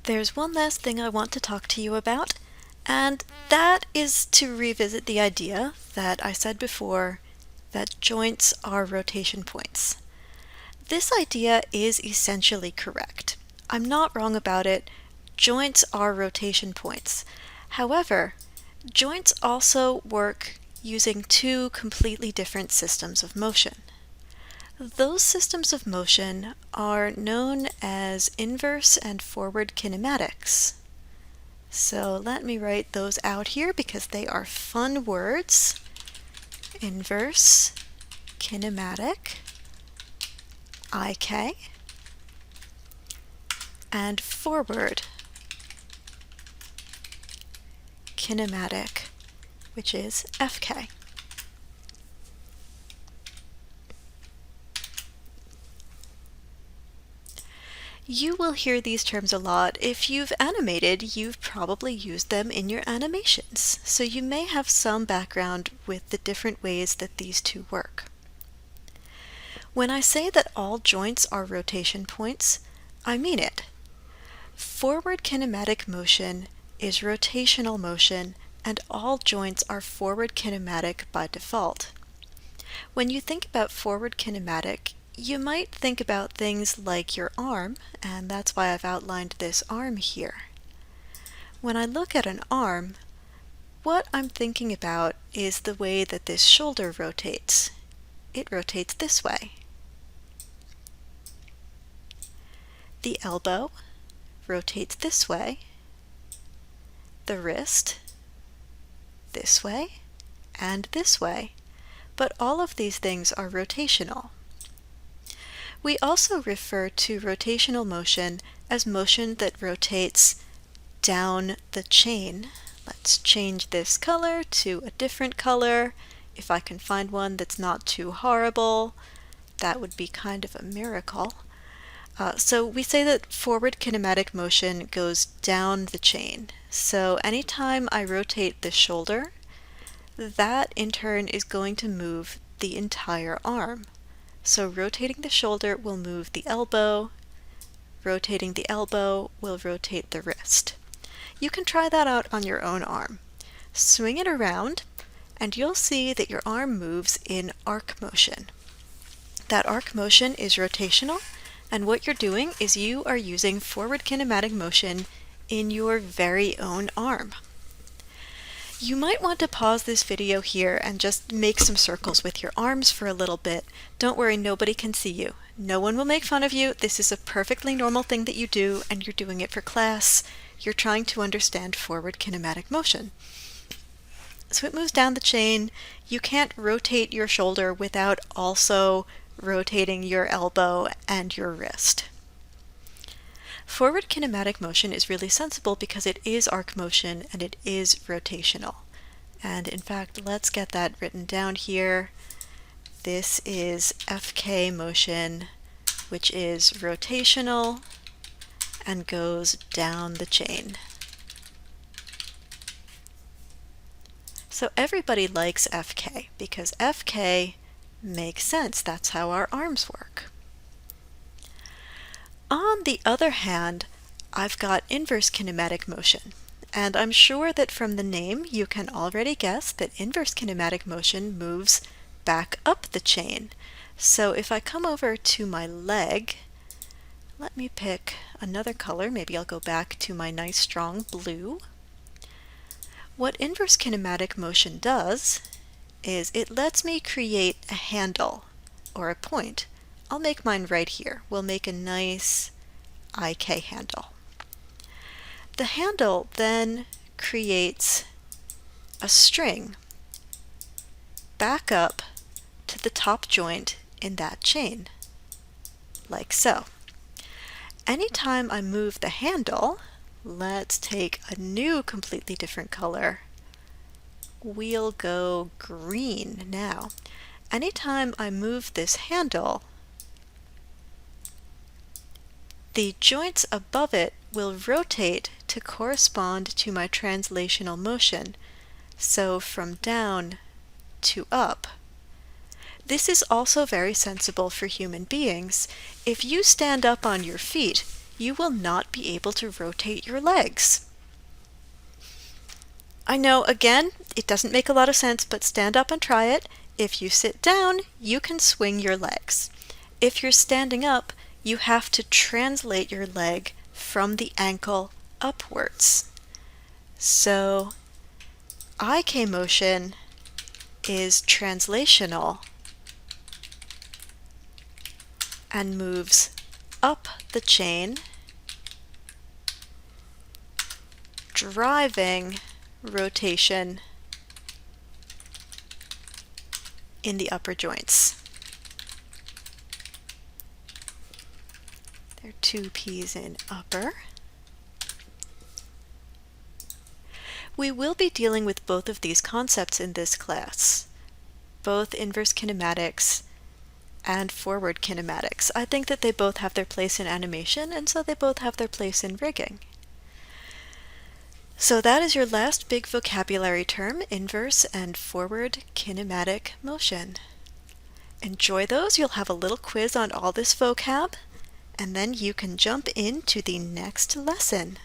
There's one last thing I want to talk to you about, and that is to revisit the idea that I said before that joints are rotation points. This idea is essentially correct. I'm not wrong about it. Joints are rotation points. However, joints also work using two completely different systems of motion. Those systems of motion are known as inverse and forward kinematics. So let me write those out here because they are fun words. Inverse kinematic, IK, and forward kinematic, which is FK. You will hear these terms a lot. If you've animated, you've probably used them in your animations, so you may have some background with the different ways that these two work. When I say that all joints are rotation points, I mean it. Forward kinematic motion is rotational motion, and all joints are forward kinematic by default. When you think about forward kinematic, you might think about things like your arm, and that's why I've outlined this arm here. When I look at an arm, what I'm thinking about is the way that this shoulder rotates. It rotates this way. The elbow rotates this way. The wrist this way and this way. But all of these things are rotational. We also refer to rotational motion as motion that rotates down the chain. Let's change this color to a different color. If I can find one that's not too horrible, that would be kind of a miracle. So we say that forward kinematic motion goes down the chain. So anytime I rotate the shoulder, that in turn is going to move the entire arm. So rotating the shoulder will move the elbow. Rotating the elbow will rotate the wrist. You can try that out on your own arm. Swing it around, and you'll see that your arm moves in arc motion. That arc motion is rotational, and what you're doing is you are using forward kinematic motion in your very own arm. You might want to pause this video here and just make some circles with your arms for a little bit. Don't worry, nobody can see you. No one will make fun of you. This is a perfectly normal thing that you do, and you're doing it for class. You're trying to understand forward kinematic motion. So it moves down the chain. You can't rotate your shoulder without also rotating your elbow and your wrist. Forward kinematic motion is really sensible because it is arc motion and it is rotational. And in fact, let's get that written down here. This is FK motion, which is rotational and goes down the chain. So everybody likes FK because FK makes sense. That's how our arms work. On the other hand, I've got inverse kinematic motion, and I'm sure that from the name you can already guess that inverse kinematic motion moves back up the chain. So if I come over to my leg, let me pick another color. Maybe I'll go back to my nice strong blue. What inverse kinematic motion does is it lets me create a handle or a point. I'll make mine right here. We'll make a nice IK handle. The handle then creates a string back up to the top joint in that chain, like so. Anytime I move the handle, let's take a new completely different color. We'll go green now. Anytime I move this handle, the joints above it will rotate to correspond to my translational motion, so from down to up. This is also very sensible for human beings. If you stand up on your feet, you will not be able to rotate your legs. I know, again, it doesn't make a lot of sense, but stand up and try it. If you sit down, you can swing your legs. If you're standing up, you have to translate your leg from the ankle upwards. So, IK motion is translational and moves up the chain, driving rotation in the upper joints. There are two P's in upper. We will be dealing with both of these concepts in this class, both inverse kinematics and forward kinematics. I think that they both have their place in animation, and so they both have their place in rigging. So that is your last big vocabulary term, inverse and forward kinematic motion. Enjoy those. You'll have a little quiz on all this vocab, and then you can jump into the next lesson.